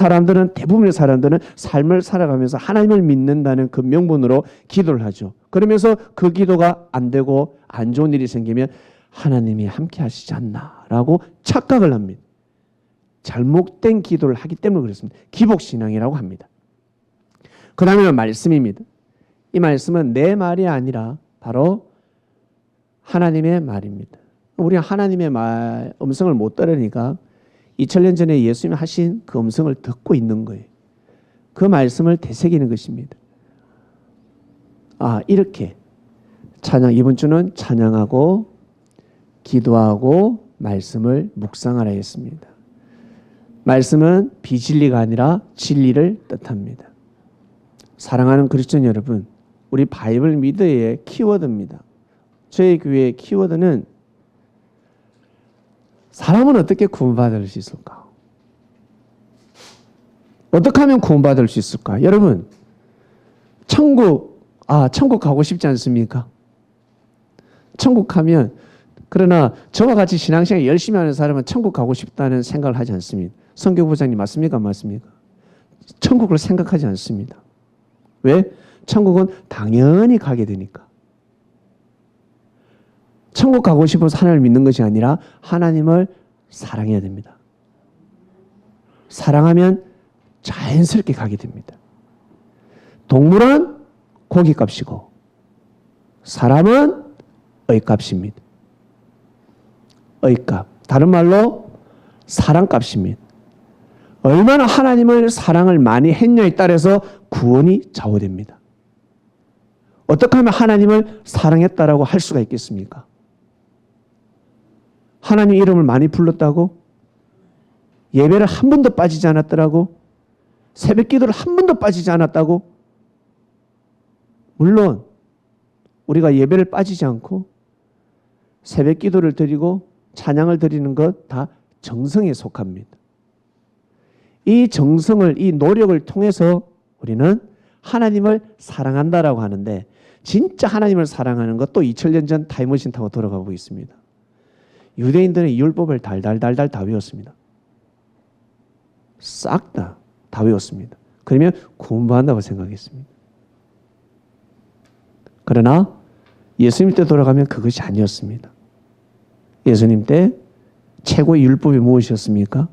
대부분의 사람들은 삶을 살아가면서 하나님을 믿는다는 그 명분으로 기도를 하죠. 그러면서 그 기도가 안 되고 안 좋은 일이 생기면 하나님이 함께 하시지 않나라고 착각을 합니다. 잘못된 기도를 하기 때문에 그렇습니다. 기복신앙이라고 합니다. 그 다음에는 말씀입니다. 이 말씀은 내 말이 아니라 바로 하나님의 말입니다. 우리가 하나님의 음성을 못 들으니까 2000년 전에 예수님이 하신 그 음성을 듣고 있는 거예요. 그 말씀을 되새기는 것입니다. 이렇게 이번 주는 찬양하고 기도하고 말씀을 묵상하라 했습니다. 말씀은 비진리가 아니라 진리를 뜻합니다. 사랑하는 그리스도인 여러분, 우리 바이블 미드의 키워드입니다. 저희 교회의 키워드는 사람은 어떻게 구원받을 수 있을까? 어떻게 하면 구원받을 수 있을까? 여러분, 천국 가고 싶지 않습니까? 천국 가면, 그러나 저와 같이 신앙생활 열심히 하는 사람은 천국 가고 싶다는 생각을 하지 않습니다. 선교부장님 맞습니까? 맞습니까? 천국을 생각하지 않습니다. 왜? 천국은 당연히 가게 되니까. 천국 가고 싶어서 하나님을 믿는 것이 아니라 하나님을 사랑해야 됩니다. 사랑하면 자연스럽게 가게 됩니다. 동물은 고기값이고 사람은 의값입니다. 의값. 다른 말로 사랑값입니다. 얼마나 하나님을 사랑을 많이 했냐에 따라서 구원이 좌우됩니다. 어떻게 하면 하나님을 사랑했다라고 할 수가 있겠습니까? 하나님 이름을 많이 불렀다고? 예배를 한 번도 빠지지 않았더라고? 새벽 기도를 한 번도 빠지지 않았다고? 물론 우리가 예배를 빠지지 않고 새벽 기도를 드리고 찬양을 드리는 것 다 정성에 속합니다. 이 정성을, 이 노력을 통해서 우리는 하나님을 사랑한다라고 하는데 진짜 하나님을 사랑하는 것도 2000년 전 타임머신 타고 돌아가고 있습니다. 유대인들은 율법을 달달달달 다 외웠습니다. 싹 다 외웠습니다. 그러면 공부한다고 생각했습니다. 그러나 예수님 때 돌아가면 그것이 아니었습니다. 예수님 때 최고의 율법이 무엇이었습니까?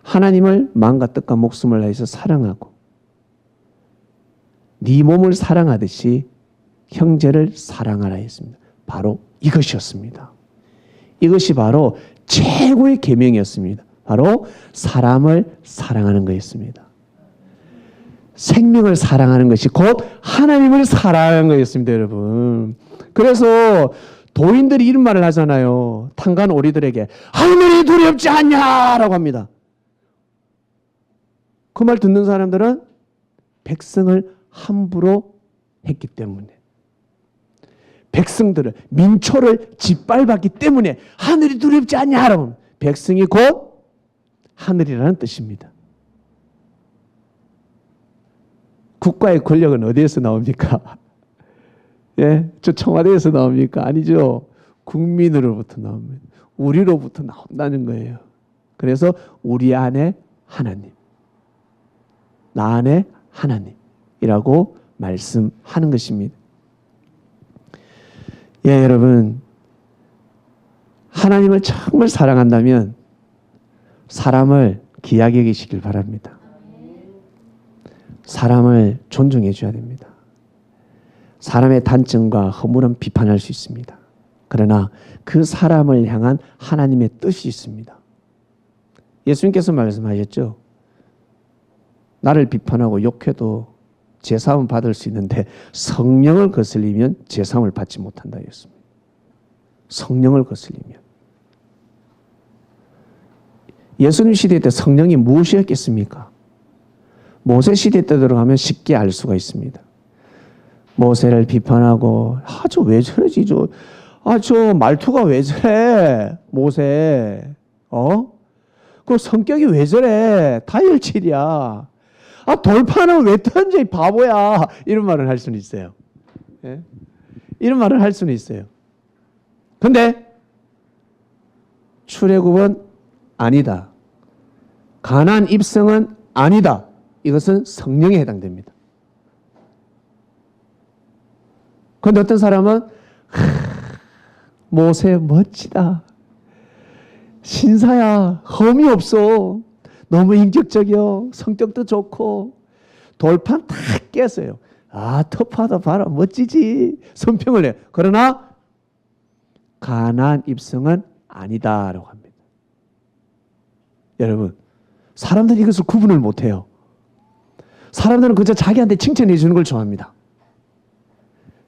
하나님을 마음과 뜻과 목숨을 다해서 사랑하고 네 몸을 사랑하듯이 형제를 사랑하라 했습니다. 바로 이것이었습니다. 이것이 바로 최고의 계명이었습니다. 바로 사람을 사랑하는 것이었습니다. 생명을 사랑하는 것이 곧 하나님을 사랑하는 것이었습니다, 여러분. 그래서 도인들이 이런 말을 하잖아요. 탄간 오리들에게 하늘이 두렵지 않냐라고 합니다. 그 말 듣는 사람들은 백성을 함부로 했기 때문에, 백성들을, 민초를 짓밟았기 때문에 하늘이 두렵지 않냐라고. 백성이 곧 하늘이라는 뜻입니다. 국가의 권력은 어디에서 나옵니까? 예, 저 청와대에서 나옵니까? 아니죠. 국민으로부터 나옵니다. 우리로부터 나온다는 거예요. 그래서 우리 안에 하나님, 나 안에 하나님이라고 말씀하는 것입니다. 예, 여러분, 하나님을 정말 사랑한다면 사람을 귀하게 여기시길 바랍니다. 사람을 존중해 줘야 됩니다. 사람의 단점과 허물은 비판할 수 있습니다. 그러나 그 사람을 향한 하나님의 뜻이 있습니다. 예수님께서 말씀하셨죠. 나를 비판하고 욕해도 제사함을 받을 수 있는데 성령을 거슬리면 제사함을 받지 못한다 했습니다. 성령을 거슬리면. 예수님 시대 때 성령이 무엇이었겠습니까? 모세 시대 때 들어가면 쉽게 알 수가 있습니다. 모세를 비판하고 저 왜 저러지? 저 말투가 왜 저래? 모세. 그 성격이 왜 저래? 다혈질이야. 돌판은 왜 던져? 이 바보야. 이런 말을 할 수는 있어요. 예? 이런 말을 할 수는 있어요. 근데 출애굽은 아니다. 가나안 입성은 아니다. 이것은 성령에 해당됩니다. 그런데 어떤 사람은 모세 멋지다. 신사야, 험이 없어. 너무 인격적이요. 성격도 좋고 돌판 다 깼어요. 아, 터프하다 봐라. 멋지지. 손평을 해요. 그러나 가나안 입성은 아니다라고 합니다. 여러분, 사람들이 이것을 구분을 못해요. 사람들은 그저 자기한테 칭찬해 주는 걸 좋아합니다.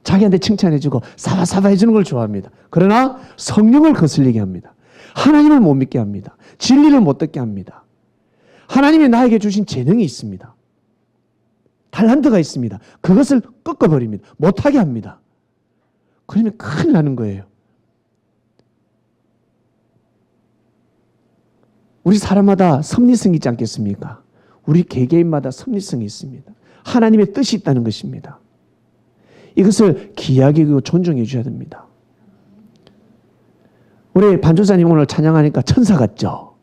자기한테 칭찬해 주고 사바사바 해주는 걸 좋아합니다. 그러나 성령을 거슬리게 합니다. 하나님을 못 믿게 합니다. 진리를 못 듣게 합니다. 하나님이 나에게 주신 재능이 있습니다. 달란트가 있습니다. 그것을 꺾어버립니다. 못하게 합니다. 그러면 큰일 나는 거예요. 우리 사람마다 섭리성이 있지 않겠습니까? 우리 개개인마다 섭리성이 있습니다. 하나님의 뜻이 있다는 것입니다. 이것을 귀하게 여기고 존중해 주셔야 됩니다. 우리 반주사님 오늘 찬양하니까 천사 같죠?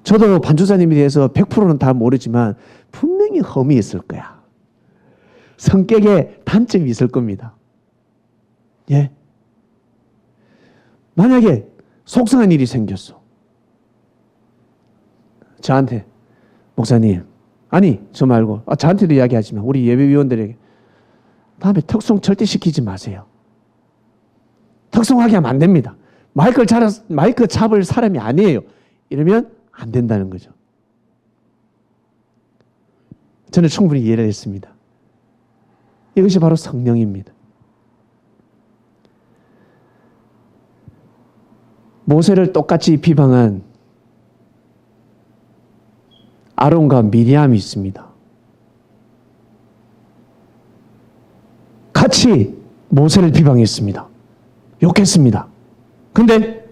저도 반주사님에 대해서 100%는 다 모르지만 분명히 험이 있을 거야. 성격에 단점이 있을 겁니다. 예. 만약에 속상한 일이 생겼어. 저한테, 목사님, 아니, 저 말고, 저한테도 이야기하지만 우리 예배위원들에게 다음에 특송 절대 시키지 마세요. 특송하게 하면 안 됩니다. 마이크 잡을 사람이 아니에요. 이러면 안 된다는 거죠. 저는 충분히 이해를 했습니다. 이것이 바로 성령입니다. 모세를 똑같이 비방한 아론과 미리암이 있습니다. 같이 모세를 비방했습니다. 욕했습니다. 근데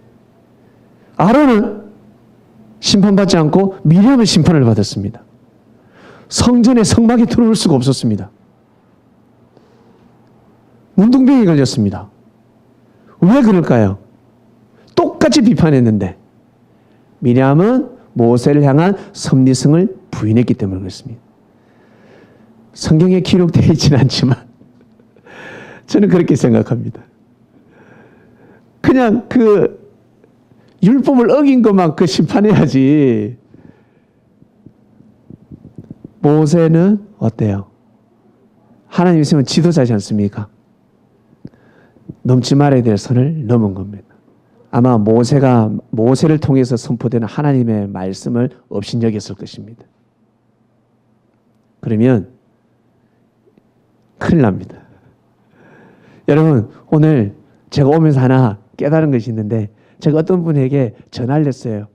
아론은 심판받지 않고 미리암은 심판을 받았습니다. 성전에 성막에 들어올 수가 없었습니다. 문둥병이 걸렸습니다. 왜 그럴까요? 똑같이 비판했는데 미리암은 모세를 향한 섭리성을 부인했기 때문에 그렇습니다. 성경에 기록되어 있지는 않지만 저는 그렇게 생각합니다. 그냥 그 율법을 어긴 것만 그 심판해야지. 모세는 어때요? 하나님 있으면 지도자지 않습니까? 넘지 말아야 될 선을 넘은 겁니다. 아마 모세를 통해서 선포되는 하나님의 말씀을 업신여겼을 것입니다. 그러면 큰일 납니다. 여러분, 오늘 제가 오면서 하나 깨달은 것이 있는데 제가 어떤 분에게 전화를 했어요.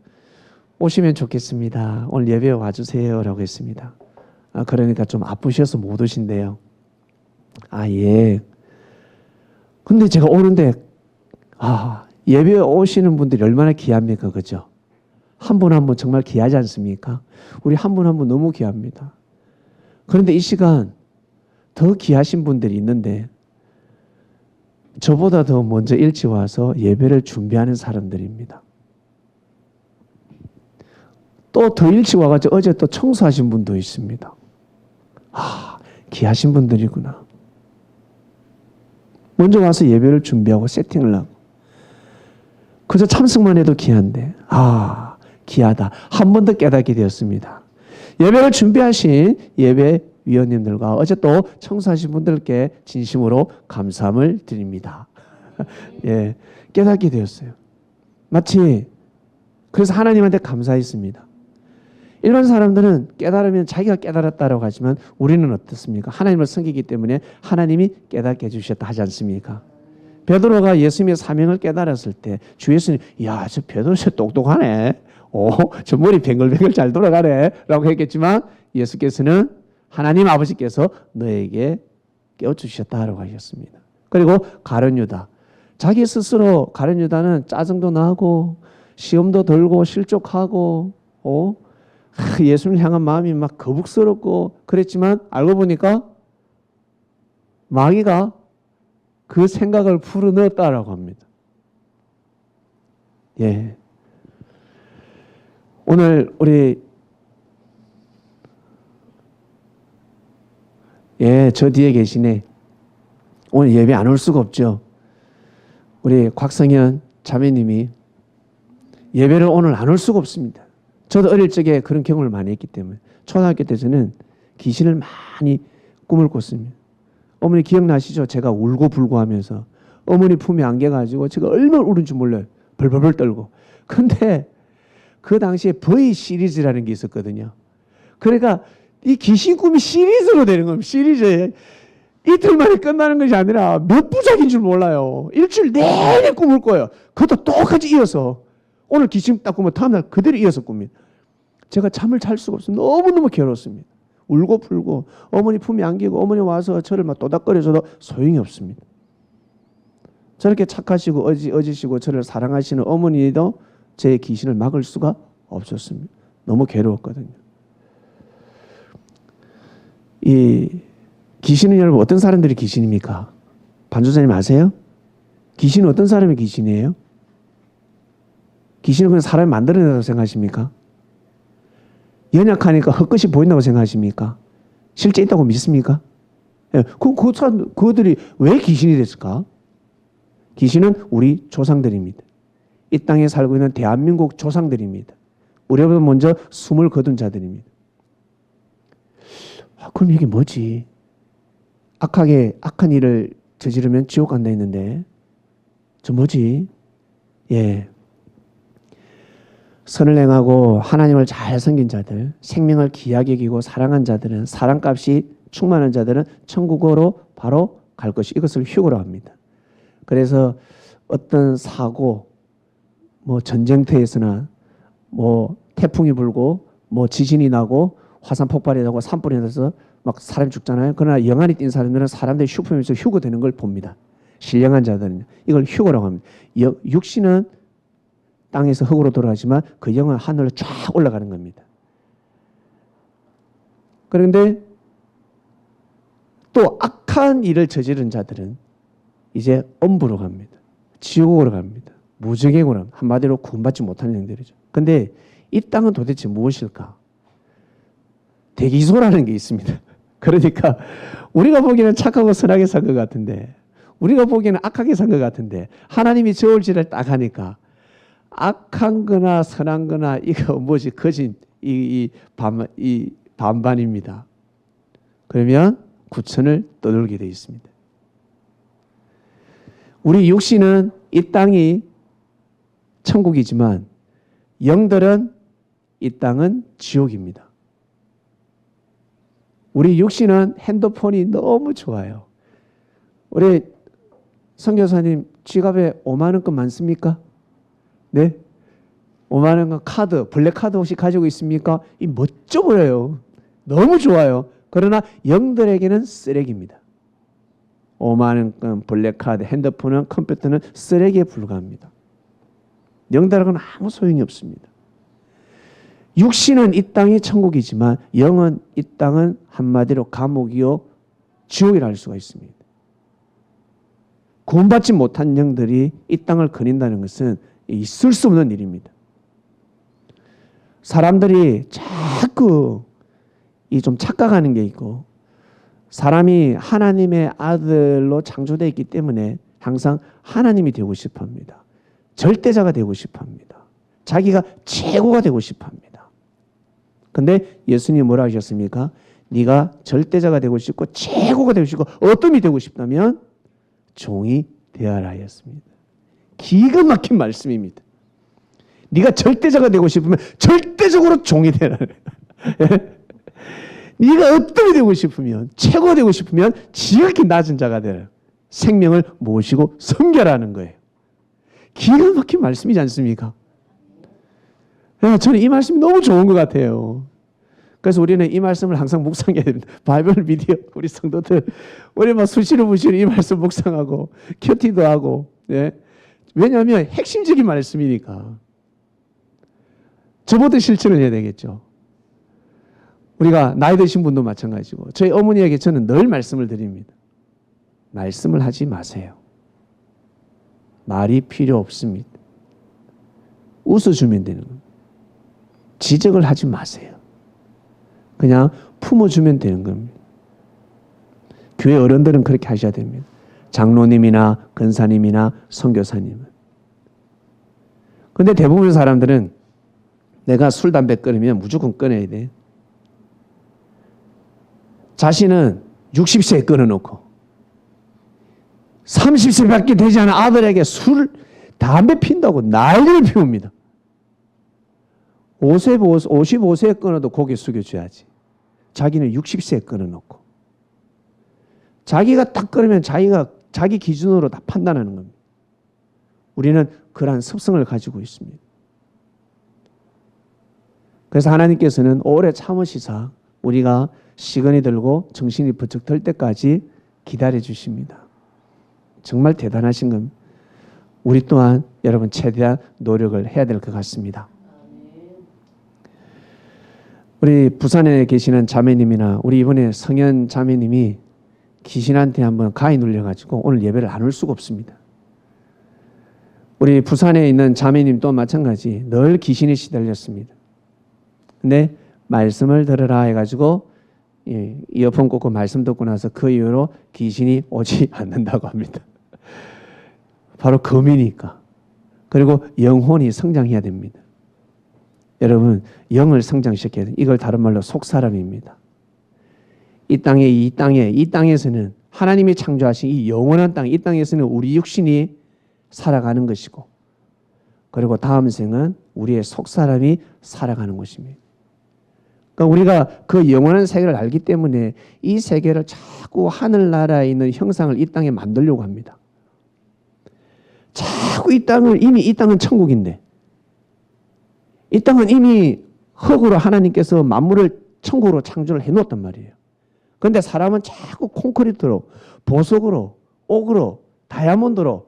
오시면 좋겠습니다. 오늘 예배에 와주세요 라고 했습니다. 그러니까 좀 아프셔서 못 오신대요. 예. 근데 제가 오는데 예배에 오시는 분들이 얼마나 귀합니까? 그죠? 한 분 한 분 정말 귀하지 않습니까? 우리 한 분 한 분 너무 귀합니다. 그런데 이 시간 더 귀하신 분들이 있는데 저보다 더 먼저 일찍 와서 예배를 준비하는 사람들입니다. 또 더 일찍 와가지고 어제 또 청소하신 분도 있습니다. 귀하신 분들이구나. 먼저 와서 예배를 준비하고 세팅을 하고 그저 참석만 해도 귀한데 귀하다. 한 번 더 깨닫게 되었습니다. 예배를 준비하신 예배위원님들과 어제 또 청소하신 분들께 진심으로 감사함을 드립니다. 예, 깨닫게 되었어요. 마치 그래서 하나님한테 감사했습니다. 일반 사람들은 깨달으면 자기가 깨달았다라고 하지만 우리는 어떻습니까? 하나님을 섬기기 때문에 하나님이 깨닫게 해주셨다 하지 않습니까? 베드로가 예수님의 사명을 깨달았을 때 주 예수님, 저 베드로 저 똑똑하네. 저 머리 뱅글뱅글 잘 돌아가네. 라고 했겠지만 예수께서는 하나님 아버지께서 너에게 깨워주셨다라고 하셨습니다. 그리고 가룟 유다. 자기 스스로 가룟 유다는 짜증도 나고 시험도 들고 실족하고 예수님을 향한 마음이 막 거북스럽고 그랬지만 알고 보니까 마귀가 그 생각을 풀어넣었다라고 합니다. 예. 오늘 우리 예, 저 뒤에 계시네. 오늘 예배 안 올 수가 없죠. 우리 곽성현 자매님이 예배를 오늘 안 올 수가 없습니다. 저도 어릴 적에 그런 경험을 많이 했기 때문에 초등학교 때 저는 귀신을 많이 꿈을 꿨습니다. 어머니 기억나시죠? 제가 울고 불고 하면서 어머니 품에 안겨가지고 제가 얼마나 울은 줄 몰라요. 벌벌벌 떨고. 근데 그 당시에 V 시리즈라는 게 있었거든요. 그러니까 이 귀신 꿈이 시리즈로 되는 겁니다. 시리즈. 이틀 만에 끝나는 것이 아니라 몇 부작인 줄 몰라요. 일주일 내내 꿈을 꿔요. 그것도 똑같이 이어서. 오늘 귀신 딱 꾸면 다음날 그대로 이어서 꿉니다. 제가 잠을 잘 수가 없어요. 너무너무 괴로웠습니다. 울고 풀고 어머니 품에 안기고 어머니 와서 저를 막 도닥거려줘도 소용이 없습니다. 저렇게 착하시고 어지시고 저를 사랑하시는 어머니도 제 귀신을 막을 수가 없었습니다. 너무 괴로웠거든요. 이 귀신은 여러분 어떤 사람들이 귀신입니까? 반주사님 아세요? 귀신은 어떤 사람이 귀신이에요? 귀신은 그냥 사람이 만들어낸다고 생각하십니까? 연약하니까 헛것이 보인다고 생각하십니까? 실제 있다고 믿습니까? 예, 그들이 왜 귀신이 됐을까? 귀신은 우리 조상들입니다. 이 땅에 살고 있는 대한민국 조상들입니다. 우리보다 먼저 숨을 거둔 자들입니다. 그럼 이게 뭐지? 악한 일을 저지르면 지옥 간다 했는데 저 뭐지? 예. 선을 행하고 하나님을 잘 섬긴 자들, 생명을 귀하게 여기고 사랑한 자들은, 사랑값이 충만한 자들은 천국으로 바로 갈 것이, 이것을 휴거로 합니다. 그래서 어떤 사고, 뭐 전쟁터에서나 뭐 태풍이 불고 뭐 지진이 나고 화산 폭발이 나고 산불이 나서 막 사람 죽잖아요. 그러나 영안이 띈 사람들은 사람들이 슈퍼에서 휴거되는 걸 봅니다. 신령한 자들은 이걸 휴거라고 합니다. 육신은 땅에서 흙으로 돌아가지만 그 영은 하늘로 쫙 올라가는 겁니다. 그런데 또 악한 일을 저지른 자들은 이제 엄부로 갑니다. 지옥으로 갑니다. 무적행으로 갑니다. 한마디로 구원받지 못하는 영들이죠. 그런데 이 땅은 도대체 무엇일까? 대기소라는 게 있습니다. 그러니까 우리가 보기에는 착하고 선하게 산 것 같은데, 우리가 보기에는 악하게 산 것 같은데, 하나님이 저울질을 딱 하니까 악한 거나 선한 거나 이거 무엇이 거진 이 반반입니다. 그러면 구천을 떠돌게 되어 있습니다. 우리 육신은 이 땅이 천국이지만 영들은 이 땅은 지옥입니다. 우리 육신은 핸드폰이 너무 좋아요. 우리 선교사님 지갑에 5만 원권 많습니까? 네? 5만 원권 카드, 블랙카드 혹시 가지고 있습니까? 이 멋져 보여요. 너무 좋아요. 그러나 영들에게는 쓰레기입니다. 5만 원권 블랙카드, 핸드폰은, 컴퓨터는 쓰레기에 불과합니다. 영들하고는 아무 소용이 없습니다. 육신은 이 땅이 천국이지만 영은 이 땅은 한마디로 감옥이요 지옥이라 할 수가 있습니다. 구원받지 못한 영들이 이 땅을 거닌다는 것은 있을 수 없는 일입니다. 사람들이 자꾸 이 좀 착각하는 게 있고, 사람이 하나님의 아들로 창조되어 있기 때문에 항상 하나님이 되고 싶어 합니다. 절대자가 되고 싶어 합니다. 자기가 최고가 되고 싶어 합니다. 근데 예수님이 뭐라 하셨습니까? 네가 절대자가 되고 싶고 최고가 되고 싶고 어떤이 되고 싶다면 종이 되어라 하였습니다. 기가 막힌 말씀입니다. 네가 절대자가 되고 싶으면 절대적으로 종이 되라. 네가 어떤이 되고 싶으면, 최고가 되고 싶으면 지극히 낮은 자가 되라. 생명을 모시고 섬겨라는 거예요. 기가 막힌 말씀이지 않습니까? 저는 이 말씀이 너무 좋은 것 같아요. 그래서 우리는 이 말씀을 항상 묵상해야 됩니다. 바이블 미디어 우리 성도들, 우리 막 수시로 이 말씀 묵상하고 큐티도 하고, 예. 왜냐하면 핵심적인 말씀이니까. 저보다 실천을 해야 되겠죠. 우리가 나이 드신 분도 마찬가지고, 저희 어머니에게 저는 늘 말씀을 드립니다. 말씀을 하지 마세요. 말이 필요 없습니다. 웃어주면 되는 겁니다. 지적을 하지 마세요. 그냥 품어주면 되는 겁니다. 교회 어른들은 그렇게 하셔야 됩니다. 장로님이나 근사님이나 선교사님은. 근데 대부분 사람들은 내가 술, 담배 끊으면 무조건 끊어야 돼. 자신은 60세에 끊어놓고 30세밖에 되지 않은 아들에게 술, 담배 핀다고 난리를 피웁니다. 55세에 끊어도 고개 숙여줘야지. 자기는 60세에 끊어놓고. 자기가 딱 끊으면 자기 기준으로 다 판단하는 겁니다. 우리는 그러한 습성을 가지고 있습니다. 그래서 하나님께서는 오래 참으시사 우리가 시간이 들고 정신이 번쩍 들 때까지 기다려 주십니다. 정말 대단하신 겁니다. 우리 또한 여러분 최대한 노력을 해야 될 것 같습니다. 우리 부산에 계시는 자매님이나 우리 이번에 성현 자매님이 귀신한테 한번 가히 눌려가지고 오늘 예배를 안 올 수가 없습니다. 우리 부산에 있는 자매님도 마찬가지 늘 귀신에 시달렸습니다. 근데 말씀을 들으라 해가지고 이어폰 꽂고 말씀 듣고 나서 그 이후로 귀신이 오지 않는다고 합니다. 바로 검이니까. 그리고 영혼이 성장해야 됩니다. 여러분 영을 성장시켜야 돼요. 이걸 다른 말로 속사람입니다. 이 땅에서는 하나님이 창조하신 이 영원한 땅, 이 땅에서는 우리 육신이 살아가는 것이고 그리고 다음 생은 우리의 속사람이 살아가는 것입니다. 그러니까 우리가 그 영원한 세계를 알기 때문에 이 세계를 자꾸 하늘나라에 있는 형상을 이 땅에 만들려고 합니다. 자꾸 이 땅은 천국인데 이 땅은 이미 흙으로 하나님께서 만물을 천국으로 창조를 해놓았단 말이에요. 그런데 사람은 자꾸 콘크리트로, 보석으로, 옥으로, 다이아몬드로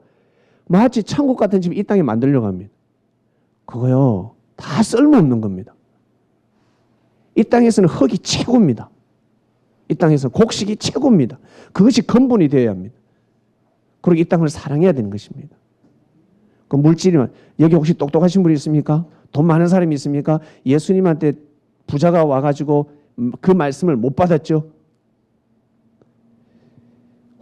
마치 천국 같은 집을 이 땅에 만들려고 합니다. 그거요 다 쓸모없는 겁니다. 이 땅에서는 흙이 최고입니다. 이 땅에서는 곡식이 최고입니다. 그것이 근본이 되어야 합니다. 그리고 이 땅을 사랑해야 되는 것입니다. 그 물질이면 여기 혹시 똑똑하신 분이 있습니까? 돈 많은 사람이 있습니까? 예수님한테 부자가 와가지고 그 말씀을 못 받았죠?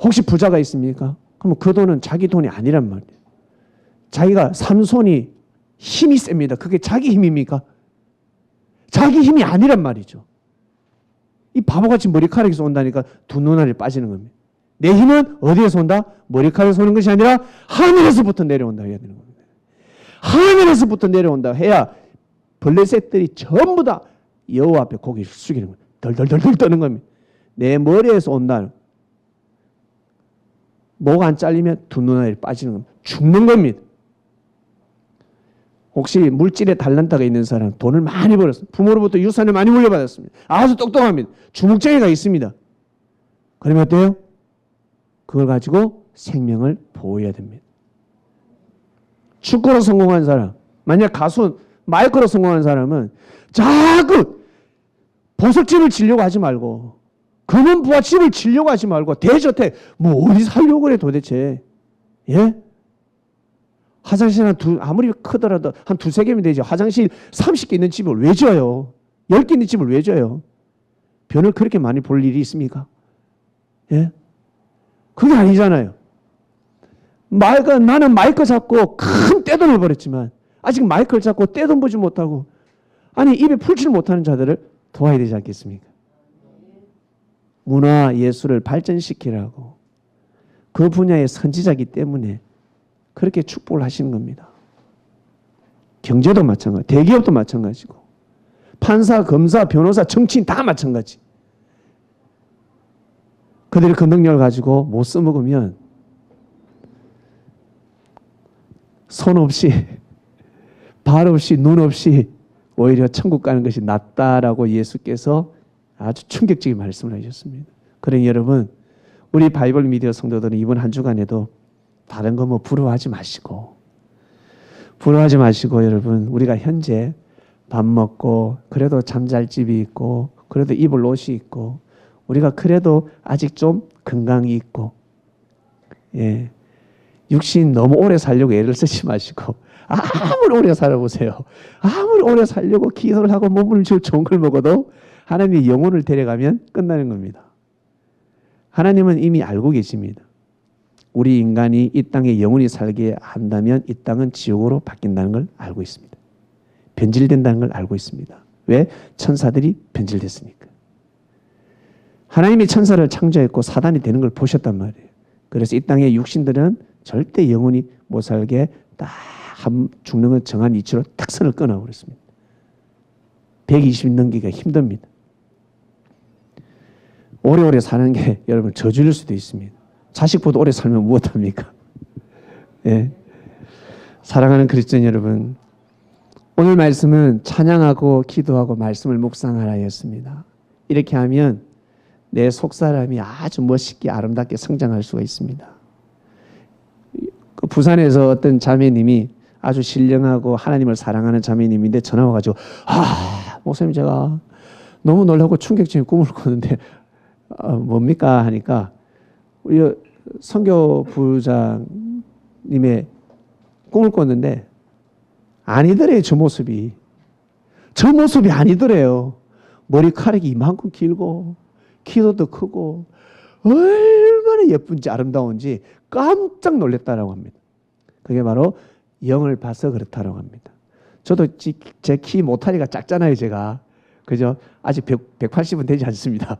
혹시 부자가 있습니까? 그러면 그 돈은 자기 돈이 아니란 말이에요. 자기가 삼손이 힘이 셉니다. 그게 자기 힘입니까? 자기 힘이 아니란 말이죠. 이 바보같이 머리카락에서 온다니까 두 눈알이 빠지는 겁니다. 내 힘은 어디에서 온다? 머리카락에서 오는 것이 아니라 하늘에서부터 내려온다 해야 되는 겁니다. 하늘에서부터 내려온다 해야 벌레새들이 전부 다 여호와 앞에 고개를 숙이는 거예요. 덜덜덜덜 떠는 겁니다. 내 머리에서 온다. 목 안 잘리면 두 눈알이 빠지는 겁니다. 죽는 겁니다. 혹시 물질에 달란트가 있는 사람 돈을 많이 벌었어요. 부모로부터 유산을 많이 물려받았습니다. 아주 똑똑합니다. 주목쟁이가 있습니다. 그러면 어때요? 그걸 가지고 생명을 보호해야 됩니다. 축구로 성공한 사람, 만약 가수 마이크로 성공한 사람은 자꾸 보석집을 지려고 하지 말고 금은 부화집을 지려고 하지 말고 대저택 뭐 어디 살려고 그래 도대체. 예? 화장실 아무리 크더라도 한 두세 개면 되죠. 화장실 30개 있는 집을 왜 져요? 10개 있는 집을 왜 져요? 변을 그렇게 많이 볼 일이 있습니까? 예? 그게 아니잖아요. 나는 마이크 잡고 큰 떼돈을 벌였지만 아직 마이크를 잡고 떼돈 보지 못하고 아니 입에 풀칠 못하는 자들을 도와야 되지 않겠습니까? 문화 예술을 발전시키라고 그 분야의 선지자이기 때문에 그렇게 축복을 하시는 겁니다. 경제도 마찬가지, 대기업도 마찬가지고 판사, 검사, 변호사, 정치인 다 마찬가지. 그들이 그 능력을 가지고 못 써먹으면 손 없이 발 없이 눈 없이 오히려 천국 가는 것이 낫다라고 예수께서 아주 충격적인 말씀을 하셨습니다. 그러니 여러분 우리 바이블 미디어 성도들은 이번 한 주간에도 다른 거 뭐 부러워하지 마시고 여러분 우리가 현재 밥 먹고 그래도 잠잘 집이 있고 그래도 입을 옷이 있고 우리가 그래도 아직 좀 건강이 있고 예 육신 너무 오래 살려고 애를 쓰지 마시고 아무리 오래 살아보세요. 아무리 오래 살려고 기도를 하고 몸을 좋은 걸 먹어도 하나님이 영혼을 데려가면 끝나는 겁니다. 하나님은 이미 알고 계십니다. 우리 인간이 이 땅에 영원히 살게 한다면 이 땅은 지옥으로 바뀐다는 걸 알고 있습니다. 변질된다는 걸 알고 있습니다. 왜? 천사들이 변질됐으니까. 하나님이 천사를 창조했고 사단이 되는 걸 보셨단 말이에요. 그래서 이 땅의 육신들은 절대 영원히 못 살게 딱 죽는 건 정한 이치로 딱 선을 끊어버렸습니다. 120 넘기가 힘듭니다. 오래오래 사는 게 여러분 저주일 수도 있습니다. 자식보다 오래 살면 무엇합니까? 예. 사랑하는 그리스도인 여러분, 오늘 말씀은 찬양하고 기도하고 말씀을 묵상하라였습니다. 이렇게 하면 내 속사람이 아주 멋있게 아름답게 성장할 수가 있습니다. 그 부산에서 어떤 자매님이 아주 신령하고 하나님을 사랑하는 자매님인데 전화 와가지고 목사님 제가 너무 놀라고 충격적인 꿈을 꿨는데 뭡니까 하니까 우리 선교부장님의 꿈을 꿨는데 아니더래요. 저 모습이 아니더래요. 머리카락이 이만큼 길고 키도 크고 얼마나 예쁜지 아름다운지 깜짝 놀랐다라고 합니다. 그게 바로 영을 봐서 그렇다라고 합니다. 저도 제 키 모타리가 작잖아요. 제가 그죠? 아직 180은 되지 않습니다.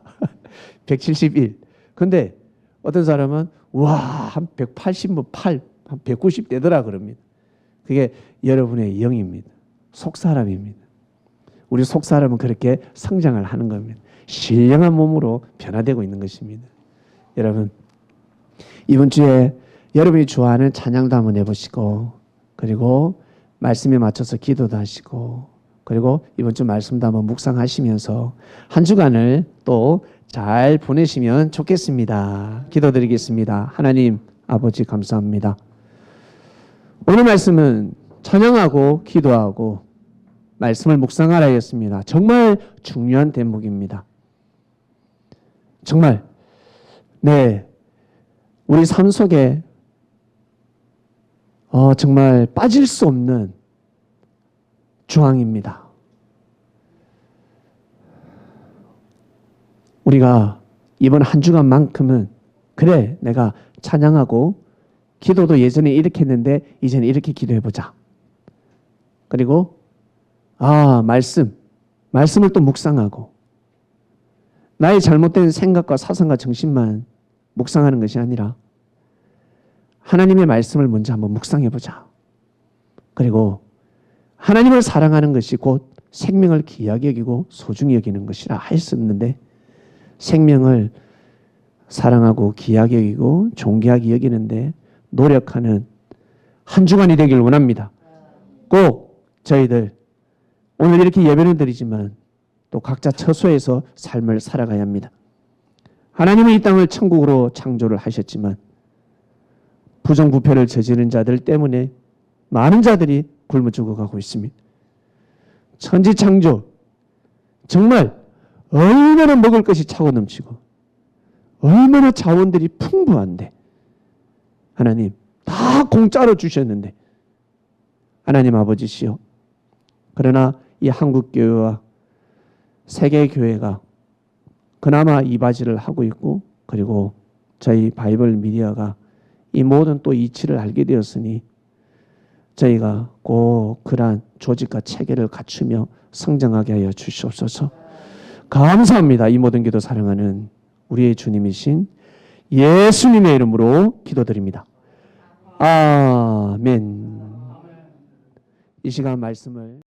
171. 근데 어떤 사람은 한 180, 8, 한 190 되더라 그럽니다. 그게 여러분의 영입니다. 속사람입니다. 우리 속사람은 그렇게 성장을 하는 겁니다. 신령한 몸으로 변화되고 있는 것입니다. 여러분, 이번 주에 여러분이 좋아하는 찬양도 한번 해보시고, 그리고 말씀에 맞춰서 기도도 하시고, 그리고 이번 주 말씀도 한번 묵상하시면서 한 주간을 또 잘 보내시면 좋겠습니다. 기도드리겠습니다. 하나님 아버지 감사합니다. 오늘 말씀은 찬양하고 기도하고 말씀을 묵상하라였습니다. 정말 중요한 대목입니다. 정말 우리 삶 속에 정말 빠질 수 없는 조항입니다. 우리가 이번 한 주간만큼은 그래 내가 찬양하고 기도도 예전에 이렇게 했는데 이제는 이렇게 기도해보자. 그리고 말씀을 또 묵상하고 나의 잘못된 생각과 사상과 정신만 묵상하는 것이 아니라 하나님의 말씀을 먼저 한번 묵상해보자. 그리고 하나님을 사랑하는 것이 곧 생명을 귀하게 여기고 소중히 여기는 것이라 하였었는데 생명을 사랑하고 귀하게 여기고 존귀하게 여기는데 노력하는 한 주간이 되길 원합니다. 꼭 저희들 오늘 이렇게 예배를 드리지만 또 각자 처소에서 삶을 살아가야 합니다. 하나님은 이 땅을 천국으로 창조를 하셨지만 부정부패를 저지른 자들 때문에 많은 자들이 굶어 죽어가고 있습니다. 천지창조 정말 얼마나 먹을 것이 차고 넘치고 얼마나 자원들이 풍부한데 하나님 다 공짜로 주셨는데 하나님 아버지시여 그러나 이 한국교회와 세계교회가 그나마 이바지를 하고 있고 그리고 저희 바이블 미디어가 이 모든 또 이치를 알게 되었으니 저희가 꼭 그러한 조직과 체계를 갖추며 성장하게 하여 주시옵소서. 감사합니다. 이 모든 기도 사랑하는 우리의 주님이신 예수님의 이름으로 기도드립니다. 아멘. 이 시간 말씀을